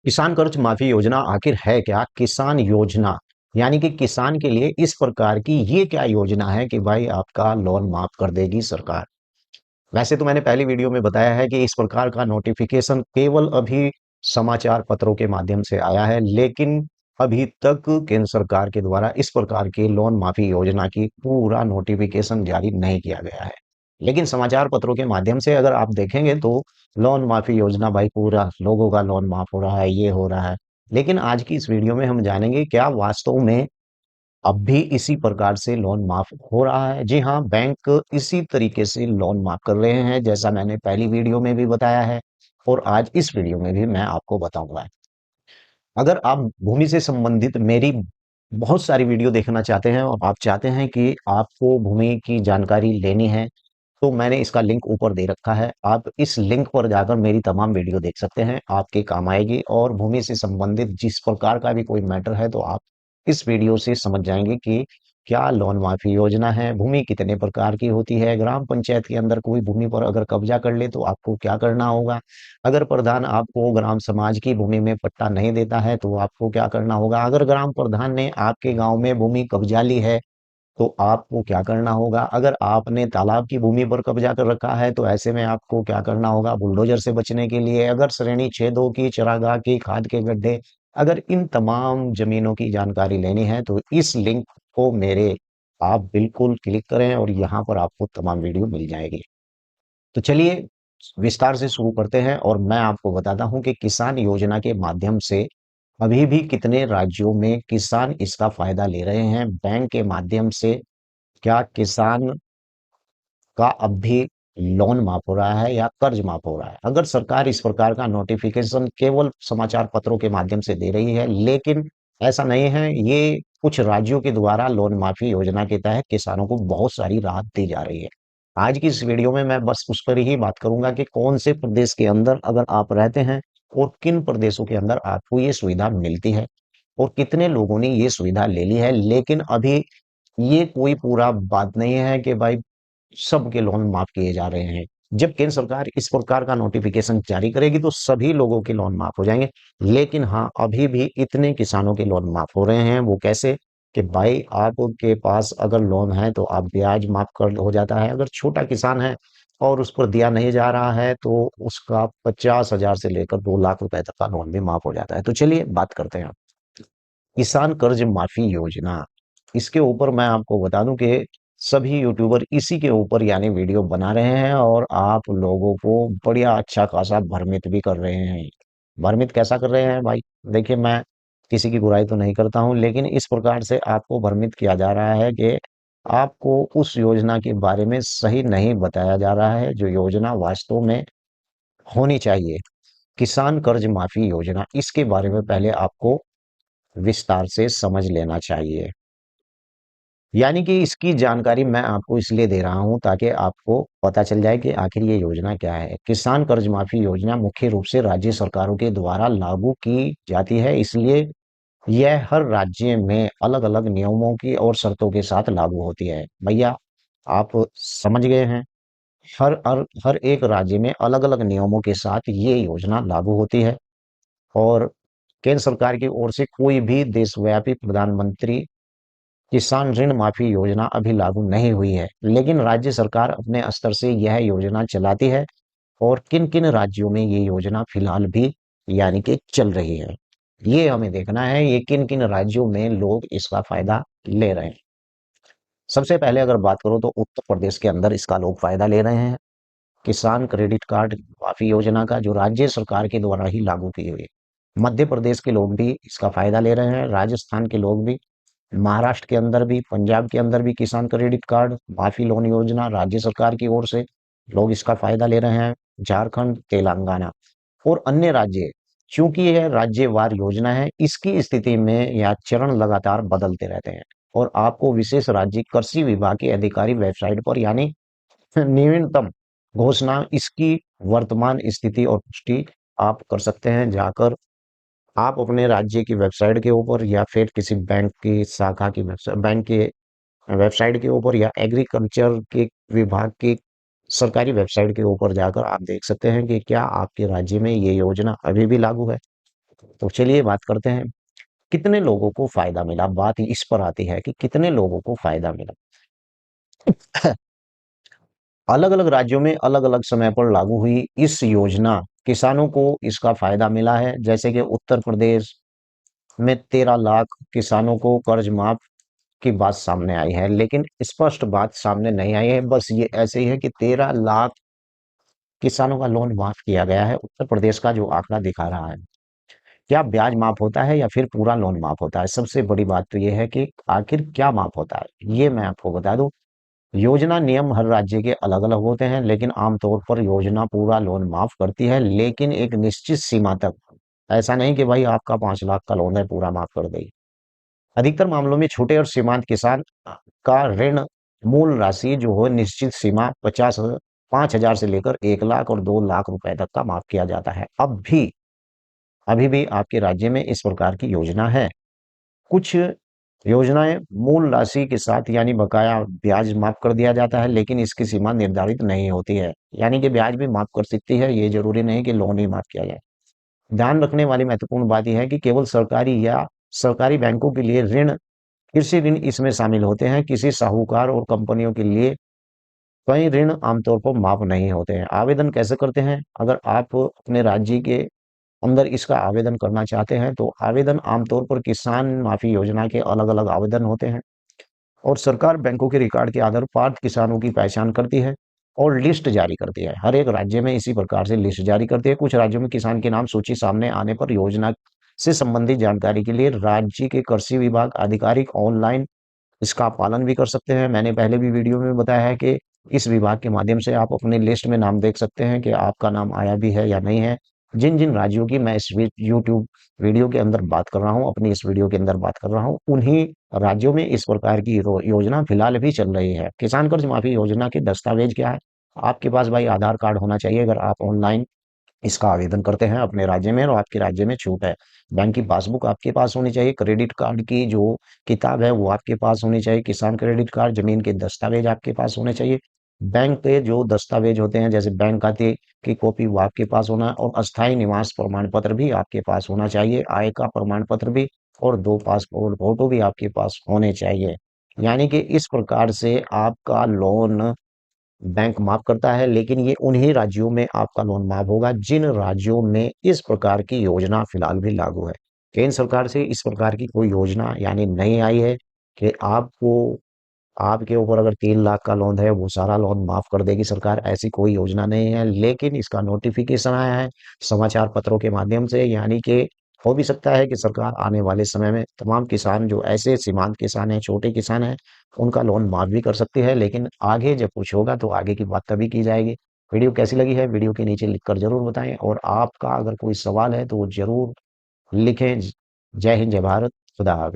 किसान कर्ज माफी योजना आखिर है क्या? किसान योजना यानी कि किसान के लिए इस प्रकार की ये क्या योजना है कि भाई आपका लोन माफ कर देगी सरकार। वैसे तो मैंने पहली वीडियो में बताया है कि इस प्रकार का नोटिफिकेशन केवल अभी समाचार पत्रों के माध्यम से आया है, लेकिन अभी तक केंद्र सरकार के द्वारा इस प्रकार की लोन माफी योजना की पूरा नोटिफिकेशन जारी नहीं किया गया है। लेकिन समाचार पत्रों के माध्यम से अगर आप देखेंगे तो लोन माफी योजना भाई पूरा लोगों का लोन माफ हो रहा है, ये हो रहा है। लेकिन आज की इस वीडियो में हम जानेंगे क्या वास्तव में अब भी इसी प्रकार से लोन माफ हो रहा है। जी हाँ, बैंक इसी तरीके से लोन माफ कर रहे हैं जैसा मैंने पहली वीडियो में भी बताया है और आज इस वीडियो में भी मैं आपको बताऊंगा। अगर आप भूमि से संबंधित मेरी बहुत सारी वीडियो देखना चाहते हैं और आप चाहते हैं कि आपको भूमि की जानकारी लेनी है, तो मैंने इसका लिंक ऊपर दे रखा है। आप इस लिंक पर जाकर मेरी तमाम वीडियो देख सकते हैं, आपके काम आएगी। और भूमि से संबंधित जिस प्रकार का भी कोई मैटर है तो आप इस वीडियो से समझ जाएंगे कि क्या लोन माफी योजना है, भूमि कितने प्रकार की होती है, ग्राम पंचायत के अंदर कोई भूमि पर अगर कब्जा कर ले तो आपको क्या करना होगा, अगर प्रधान आपको ग्राम समाज की भूमि में पट्टा नहीं देता है तो आपको क्या करना होगा, अगर ग्राम प्रधान ने आपके गांव में भूमि कब्जा ली है तो आपको क्या करना होगा, अगर आपने तालाब की भूमि पर कब्जा कर रखा है तो ऐसे में आपको क्या करना होगा बुलडोजर से बचने के लिए, अगर श्रेणी छेदों की, चरागाह की, खाद के गड्ढे, अगर इन तमाम जमीनों की जानकारी लेनी है तो इस लिंक को मेरे आप बिल्कुल क्लिक करें और यहाँ पर आपको तमाम वीडियो मिल जाएगी। तो चलिए विस्तार से शुरू करते हैं और मैं आपको बताता हूं कि किसान योजना के माध्यम से अभी भी कितने राज्यों में किसान इसका फायदा ले रहे हैं। बैंक के माध्यम से क्या किसान का अब भी लोन माफ हो रहा है या कर्ज माफ हो रहा है। अगर सरकार इस प्रकार का नोटिफिकेशन केवल समाचार पत्रों के माध्यम से दे रही है, लेकिन ऐसा नहीं है, ये कुछ राज्यों के द्वारा लोन माफी योजना के तहत किसानों को बहुत सारी राहत दी जा रही है। आज की इस वीडियो में मैं बस उस पर ही बात करूंगा कि कौन से प्रदेश के अंदर अगर आप रहते हैं और किन प्रदेशों के अंदर आपको ये सुविधा मिलती है और कितने लोगों ने ये सुविधा ले ली है। लेकिन अभी ये कोई पूरा बात नहीं है कि भाई सबके लोन माफ किए जा रहे हैं। जब केंद्र सरकार इस प्रकार का नोटिफिकेशन जारी करेगी तो सभी लोगों के लोन माफ हो जाएंगे। लेकिन हाँ, अभी भी इतने किसानों के लोन माफ हो रहे हैं। वो कैसे कि भाई आपके पास अगर लोन है तो आप ब्याज माफ कर हो जाता है। अगर छोटा किसान है और उस पर दिया नहीं जा रहा है तो उसका 50,000 से लेकर 2 लाख रुपए तक का लोन भी माफ हो जाता है। तो चलिए बात करते हैं किसान कर्ज माफी योजना। इसके ऊपर मैं आपको बता दूं कि सभी यूट्यूबर इसी के ऊपर यानी वीडियो बना रहे हैं और आप लोगों को बढ़िया अच्छा खासा भ्रमित भी कर रहे हैं। भ्रमित कैसा कर रहे हैं भाई? देखिए, मैं किसी की बुराई तो नहीं करता हूं, लेकिन इस प्रकार से आपको भ्रमित किया जा रहा है कि आपको उस योजना के बारे में सही नहीं बताया जा रहा है जो योजना वास्तव में होनी चाहिए। किसान कर्ज माफी योजना, इसके बारे में पहले आपको विस्तार से समझ लेना चाहिए। यानी कि इसकी जानकारी मैं आपको इसलिए दे रहा हूं ताकि आपको पता चल जाए कि आखिर ये योजना क्या है। किसान कर्ज माफी योजना मुख्य रूप से राज्य सरकारों के द्वारा लागू की जाती है, इसलिए यह हर राज्य में अलग-अलग नियमों की और शर्तों के साथ लागू होती है। भैया, आप समझ गए हैं? हर एक राज्य में अलग-अलग नियमों के साथ ये योजना लागू होती है और केंद्र सरकार की ओर से कोई भी देशव्यापी प्रधानमंत्री किसान ऋण माफी योजना अभी लागू नहीं हुई है, लेकिन राज्य सरकार अपने स्तर से यह योजना चलाती है और किन-किन राज्यों में ये योजना फिलहाल भी यानी कि चल रही है। ये हमें देखना है, ये किन-किन राज्यों में लोग इसका फायदा ले रहे हैं। सबसे पहले अगर बात करूँ तो उत्तर प्रदेश के अंदर इसका लोग फायदा ले रहे हैं। किसान क्रेडिट कार्ड माफी योजना का जो राज्य सरकार के द्वारा ही लागू की हुई है। मध्य प्रदेश के लोग भी इसका फायदा ले रहे हैं, राजस्थान के लोग भी, महाराष्ट्र के अंदर भी, पंजाब के अंदर भी किसान क्रेडिट कार्ड माफी लोन योजना राज्य सरकार की ओर से लोग इसका फायदा ले रहे हैं। झारखंड, तेलंगाना और अन्य राज्य, चूंकि यह राज्यवार योजना है, इसकी स्थिति में या चरण लगातार बदलते रहते हैं और आपको विशेष राज्य कृषि विभाग के अधिकारी वेबसाइट पर यानी न्यूनतम घोषणा इसकी वर्तमान स्थिति और पुष्टि आप कर सकते हैं जाकर। आप अपने राज्य की वेबसाइट के ऊपर या फिर किसी बैंक की शाखा की वेबसाइट, बैंक के वेबसाइट के ऊपर या एग्रीकल्चर के विभाग की सरकारी वेबसाइट के ऊपर जाकर आप देख सकते हैं कि क्या आपके राज्य में ये योजना अभी भी लागू है। तो चलिए बात करते हैं, कितने लोगों को फायदा मिला। बात इस पर आती है कि कितने लोगों को फायदा मिला। अलग-अलग राज्यों में अलग-अलग समय पर लागू हुई इस योजना, किसानों को इसका फायदा मिला है। जैसे कि उत्तर प्रदेश में 13 लाख किसानों को कर्ज माफ की बात सामने आई है, लेकिन स्पष्ट बात सामने नहीं आई है। बस ये ऐसे ही है कि 13 लाख किसानों का लोन माफ किया गया है। उत्तर प्रदेश का जो आंकड़ा दिखा रहा है, क्या ब्याज माफ होता है या फिर पूरा लोन माफ होता है? सबसे बड़ी बात तो ये है कि आखिर क्या माफ होता है, ये मैं आपको बता दूं। योजना नियम हर राज्य के अलग अलग होते हैं, लेकिन आमतौर पर योजना पूरा लोन माफ करती है, लेकिन एक निश्चित सीमा तक। ऐसा नहीं कि भाई आपका 5 लाख का लोन है पूरा माफ कर देगी। अधिकतर मामलों में छोटे और सीमांत किसान का ऋण मूल राशि जो हो निश्चित सीमा 5,000 से लेकर 1 लाख और 2 लाख रुपए तक का माफ किया जाता है। अभी भी आपके राज्य में इस प्रकार की योजना है। कुछ योजनाएं मूल राशि के साथ यानी बकाया ब्याज माफ कर दिया जाता है, लेकिन इसकी सीमा निर्धारित नहीं होती है। यानी कि ब्याज भी माफ कर सकती है, ये जरूरी नहीं कि लोन ही माफ किया जाए। ध्यान रखने वाली महत्वपूर्ण बात यह है कि केवल सरकारी या सरकारी बैंकों के लिए ऋण, कृषि ऋण इसमें शामिल होते हैं। किसी साहूकार और कंपनियों के लिए कई ऋण आमतौर पर माफ नहीं होते हैं। आवेदन कैसे करते हैं? अगर आप अपने राज्य के अंदर इसका आवेदन करना चाहते हैं, तो आवेदन आमतौर पर किसान माफी योजना के अलग-अलग आवेदन होते हैं और सरकार बैंकों के रिकॉर्ड के आधार पर पात्र किसानों की पहचान करती है और लिस्ट जारी करती है। हर एक राज्य में इसी प्रकार से लिस्ट जारी करती है। कुछ राज्यों में किसान के नाम सूची सामने आने पर योजना से संबंधित जानकारी के लिए राज्य के कृषि विभाग आधिकारिक ऑनलाइन इसका पालन भी कर सकते हैं। मैंने पहले भी वीडियो में बताया है कि इस विभाग के माध्यम से आप अपने लिस्ट में नाम देख सकते हैं कि आपका नाम आया भी है या नहीं है। जिन-जिन राज्यों की मैं इस यूट्यूब वीडियो के अंदर बात कर रहा हूँ, अपनी इस वीडियो के अंदर बात कर रहा हूँ, उन्हीं राज्यों में इस प्रकार की योजना फिलहाल भी चल रही है। किसान कर्ज माफी योजना के दस्तावेज क्या है? आपके पास भाई आधार कार्ड होना चाहिए अगर आप ऑनलाइन इसका आवेदन करते हैं अपने राज्य में और आपके राज्य में छूट है। बैंक की पासबुक आपके पास होनी चाहिए, क्रेडिट कार्ड की जो किताब है वो आपके पास होनी चाहिए, किसान क्रेडिट कार्ड, जमीन के दस्तावेज आपके पास होने चाहिए। बैंक के जो दस्तावेज होते हैं जैसे बैंक खाते की कॉपी वो आपके पास होना है और अस्थायी निवास प्रमाण पत्र भी आपके पास होना चाहिए, आय का प्रमाण पत्र भी और 2 पासपोर्ट फोटो भी आपके पास होने चाहिए। यानी कि इस प्रकार से आपका लोन बैंक माफ करता है, लेकिन ये उन्हीं राज्यों में आपका लोन माफ होगा जिन राज्यों में इस प्रकार की योजना फिलहाल भी लागू है। केंद्र सरकार से इस प्रकार की कोई योजना यानी नहीं आई है कि आपको आपके ऊपर अगर 3 लाख का लोन है वो सारा लोन माफ कर देगी सरकार, ऐसी कोई योजना नहीं है। लेकिन इसका नोटिफिकेशन आया है समाचार पत्रों के माध्यम से, यानी कि हो भी सकता है कि सरकार आने वाले समय में तमाम किसान जो ऐसे सीमांत किसान हैं, छोटे किसान हैं, उनका लोन माफ भी कर सकती है। लेकिन आगे जब कुछ होगा तो आगे की बात तभी की जाएगी। वीडियो कैसी लगी है वीडियो के नीचे लिखकर जरूर बताएं और आपका अगर कोई सवाल है तो वो जरूर लिखें। जय हिंद, जय भारत, खुदा हाफिज।